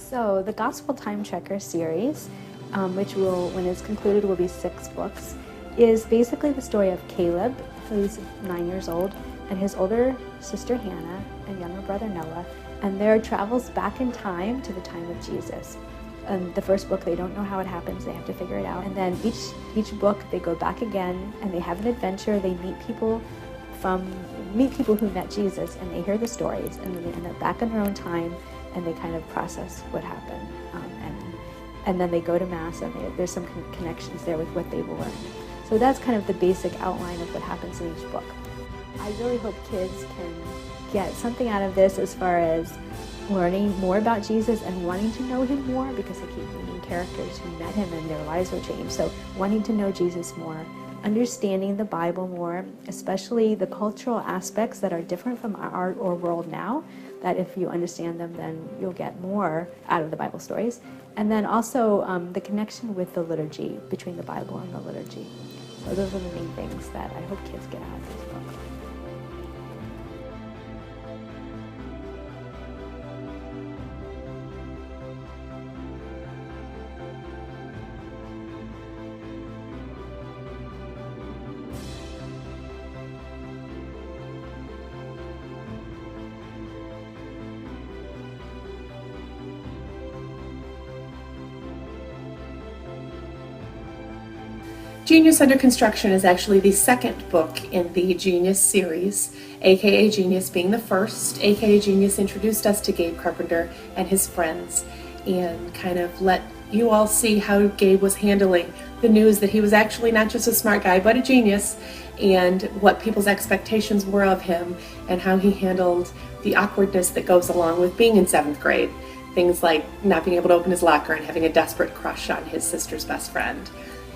So the Gospel Time Checker series, which will, when it's concluded, will be 6 books, is basically the story of Caleb, who's 9 years old, and his older sister Hannah and younger brother Noah, and their travels back in time to the time of Jesus. And the first book, they don't know how it happens, they have to figure it out. And then each book, they go back again and they have an adventure. They meet people who met Jesus, and they hear the stories, and then they end up back in their own time, and they kind of process what happened. And then they go to Mass, and there's some connections there with what they've learned. So that's kind of the basic outline of what happens in each book. I really hope kids can get something out of this as far as learning more about Jesus and wanting to know him more, because they keep meeting characters who met him and their lives were changed. So wanting to know Jesus more, understanding the Bible more, especially the cultural aspects that are different from our world now, that if you understand them, then you'll get more out of the Bible stories. And then also the connection with the liturgy, between the Bible and the liturgy. So those are the main things that I hope kids get out of this book. Genius Under Construction is actually the second book in the Genius series, aka Genius being the first. aka Genius introduced us to Gabe Carpenter and his friends and kind of let you all see how Gabe was handling the news that he was actually not just a smart guy but a genius, and what people's expectations were of him and how he handled the awkwardness that goes along with being in 7th grade. Things like not being able to open his locker and having a desperate crush on his sister's best friend.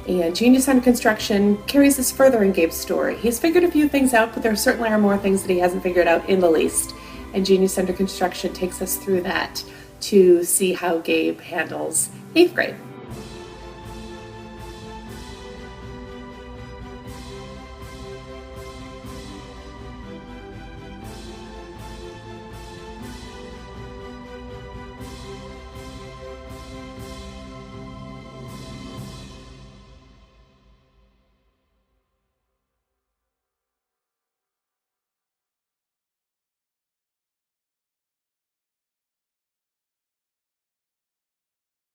And Genius Under Construction carries this further in Gabe's story. He's figured a few things out, but there certainly are more things that he hasn't figured out in the least. And Genius Under Construction takes us through that to see how Gabe handles 8th grade.